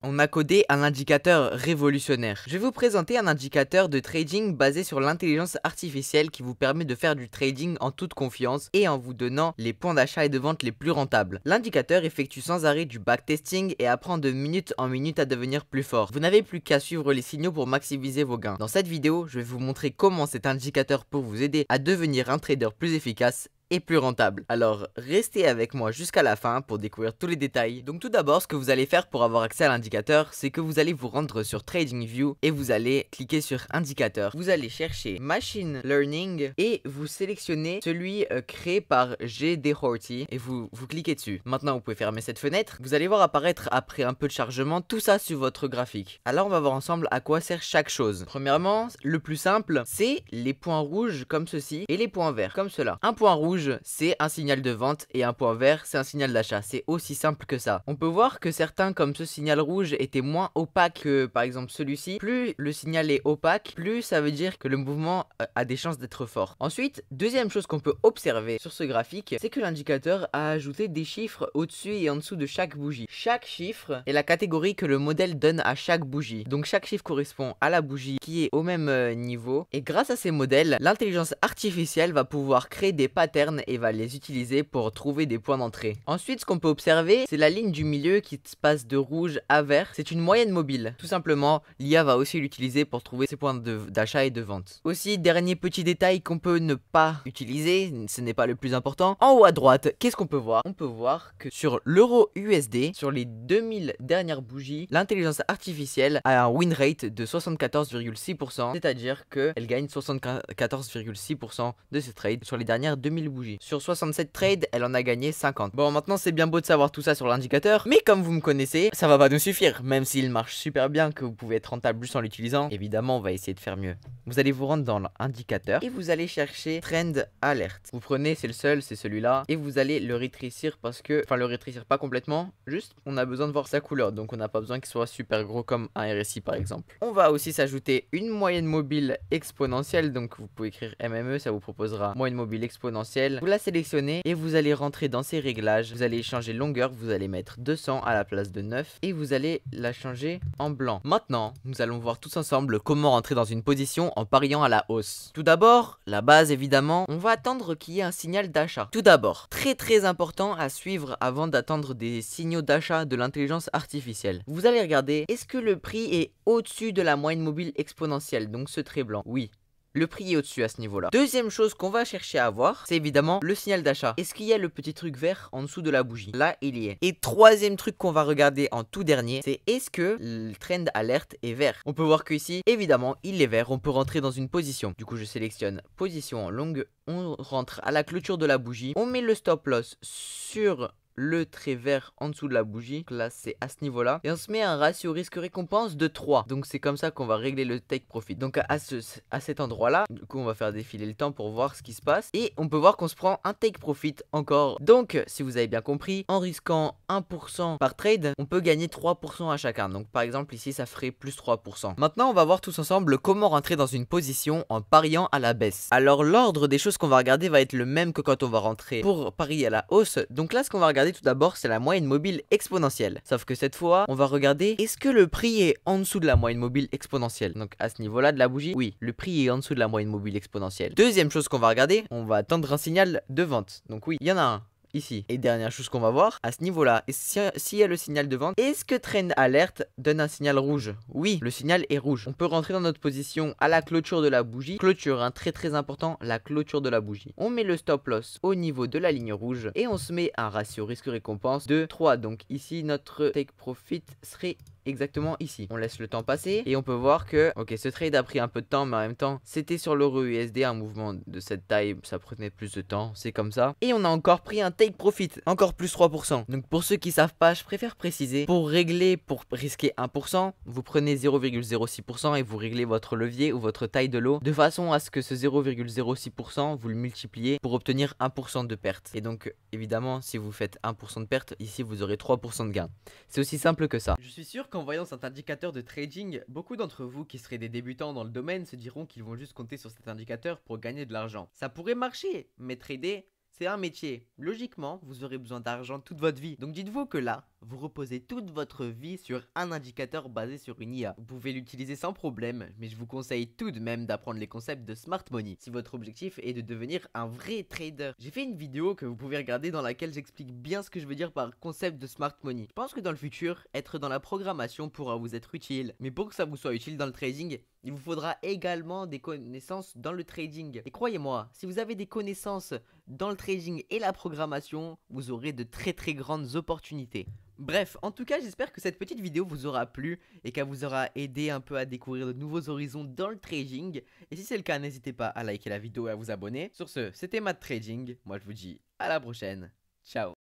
on a codé un indicateur révolutionnaire. Je vais vous présenter un indicateur de trading basé sur l'intelligence artificielle qui vous permet de faire du trading en toute confiance et en vous donnant les points d'achat et de vente les plus rentables. L'indicateur effectue sans arrêt du backtesting et apprend de minute en minute à devenir plus fort. Vous n'avez plus qu'à suivre les signaux pour maximiser vos gains. Dans cette vidéo, je vais vous montrer comment cet indicateur peut vous aider à devenir un trader plus efficace et plus rentable. Alors restez avec moi jusqu'à la fin pour découvrir tous les détails. Donc tout d'abord, ce que vous allez faire pour avoir accès à l'indicateur, c'est que vous allez vous rendre sur TradingView et vous allez cliquer sur indicateur. Vous allez chercher Machine Learning et vous sélectionnez celui créé par G.D. Horty et vous cliquez dessus. Maintenant vous pouvez fermer cette fenêtre. Vous allez voir apparaître après un peu de chargement tout ça sur votre graphique. Alors on va voir ensemble à quoi sert chaque chose. Premièrement, le plus simple, c'est les points rouges comme ceci et les points verts comme cela. Un point rouge, c'est un signal de vente et un point vert, c'est un signal d'achat. C'est aussi simple que ça. On peut voir que certains, comme ce signal rouge, étaient moins opaques que par exemple celui-ci. Plus le signal est opaque, plus ça veut dire que le mouvement a des chances d'être fort. Ensuite, deuxième chose qu'on peut observer sur ce graphique, c'est que l'indicateur a ajouté des chiffres au-dessus et en dessous de chaque bougie. Chaque chiffre est la catégorie que le modèle donne à chaque bougie. Donc chaque chiffre correspond à la bougie qui est au même niveau. Et grâce à ces modèles, l'intelligence artificielle va pouvoir créer des patterns et va les utiliser pour trouver des points d'entrée. Ensuite, ce qu'on peut observer, c'est la ligne du milieu qui passe de rouge à vert. C'est une moyenne mobile. Tout simplement, l'IA va aussi l'utiliser pour trouver ses points d'achat et de vente. Aussi, dernier petit détail qu'on peut ne pas utiliser, ce n'est pas le plus important. En haut à droite, qu'est-ce qu'on peut voir? On peut voir que sur l'euro USD, sur les 2000 dernières bougies, l'intelligence artificielle a un win rate de 74,6%, c'est-à-dire qu'elle gagne 74,6% de ses trades sur les dernières 2000 bougies. Sur 67 trades, elle en a gagné 50. Bon, maintenant c'est bien beau de savoir tout ça sur l'indicateur, mais comme vous me connaissez, ça va pas nous suffire. Même s'il marche super bien, que vous pouvez être rentable juste en l'utilisant, évidemment on va essayer de faire mieux. Vous allez vous rendre dans l'indicateur et vous allez chercher Trend Alert. Vous prenez, c'est le seul, c'est celui-là, et vous allez le rétrécir parce que, enfin le rétrécir pas complètement, juste on a besoin de voir sa couleur, donc on n'a pas besoin qu'il soit super gros comme un RSI par exemple. On va aussi s'ajouter une moyenne mobile exponentielle, donc vous pouvez écrire MME, ça vous proposera moyenne mobile exponentielle. Vous la sélectionnez et vous allez rentrer dans ces réglages. Vous allez changer longueur, vous allez mettre 200 à la place de 9 et vous allez la changer en blanc. Maintenant, nous allons voir tous ensemble comment rentrer dans une position en pariant à la hausse. Tout d'abord, la base évidemment, on va attendre qu'il y ait un signal d'achat. Tout d'abord, très important à suivre avant d'attendre des signaux d'achat de l'intelligence artificielle. Vous allez regarder, est-ce que le prix est au-dessus de la moyenne mobile exponentielle, donc ce trait blanc? Oui. Le prix est au-dessus à ce niveau-là. Deuxième chose qu'on va chercher à voir, c'est évidemment le signal d'achat. Est-ce qu'il y a le petit truc vert en dessous de la bougie? Là, il y est. Et troisième truc qu'on va regarder en tout dernier, c'est est-ce que le trend alert est vert? On peut voir qu'ici, évidemment, il est vert. On peut rentrer dans une position. Du coup, je sélectionne position longue. On rentre à la clôture de la bougie. On met le stop loss sur le trait vert en dessous de la bougie. Là c'est à ce niveau là et on se met un ratio risque récompense de 3. Donc c'est comme ça qu'on va régler le take profit. Donc à cet endroit là, du coup on va faire défiler le temps pour voir ce qui se passe et on peut voir qu'on se prend un take profit encore. Donc si vous avez bien compris, en risquant 1% par trade, on peut gagner 3% à chacun. Donc par exemple ici ça ferait plus 3%. Maintenant on va voir tous ensemble comment rentrer dans une position en pariant à la baisse. Alors l'ordre des choses qu'on va regarder va être le même que quand on va rentrer pour parier à la hausse. Donc là ce qu'on va regarder tout d'abord, c'est la moyenne mobile exponentielle. Sauf que cette fois, on va regarder est-ce que le prix est en dessous de la moyenne mobile exponentielle. Donc à ce niveau-là de la bougie, oui, le prix est en dessous de la moyenne mobile exponentielle. Deuxième chose qu'on va regarder, on va attendre un signal de vente. Donc oui, il y en a un. Ici. Et dernière chose qu'on va voir, à ce niveau-là, s'il y a le signal de vente, est-ce que Trend Alert donne un signal rouge? Oui, le signal est rouge. On peut rentrer dans notre position à la clôture de la bougie. Clôture, hein, très important, la clôture de la bougie. On met le stop loss au niveau de la ligne rouge et on se met un ratio risque-récompense de 3. Donc ici, notre take profit serait exactement ici. On laisse le temps passer et on peut voir que, ok, ce trade a pris un peu de temps, mais en même temps, c'était sur l'euro USD, un mouvement de cette taille, ça prenait plus de temps, c'est comme ça. Et on a encore pris un take profit, encore plus 3%. Donc pour ceux qui savent pas, je préfère préciser, pour régler, pour risquer 1%, vous prenez 0,06% et vous réglez votre levier ou votre taille de lot de façon à ce que ce 0,06%, vous le multipliez pour obtenir 1% de perte. Et donc, évidemment, si vous faites 1% de perte, ici, vous aurez 3% de gain. C'est aussi simple que ça. Je suis sûr qu'en voyant cet indicateur de trading, beaucoup d'entre vous qui seraient des débutants dans le domaine se diront qu'ils vont juste compter sur cet indicateur pour gagner de l'argent. Ça pourrait marcher, mais trader, c'est un métier. Logiquement, vous aurez besoin d'argent toute votre vie. Donc dites-vous que là, vous reposez toute votre vie sur un indicateur basé sur une IA. Vous pouvez l'utiliser sans problème, mais je vous conseille tout de même d'apprendre les concepts de Smart Money si votre objectif est de devenir un vrai trader. J'ai fait une vidéo que vous pouvez regarder dans laquelle j'explique bien ce que je veux dire par concept de Smart Money. Je pense que dans le futur, être dans la programmation pourra vous être utile, mais pour que ça vous soit utile dans le trading, il vous faudra également des connaissances dans le trading. Et croyez-moi, si vous avez des connaissances dans le trading et la programmation, vous aurez de très grandes opportunités. Bref, en tout cas, j'espère que cette petite vidéo vous aura plu et qu'elle vous aura aidé un peu à découvrir de nouveaux horizons dans le trading. Et si c'est le cas, n'hésitez pas à liker la vidéo et à vous abonner. Sur ce, c'était Matt Trading. Moi, je vous dis à la prochaine. Ciao.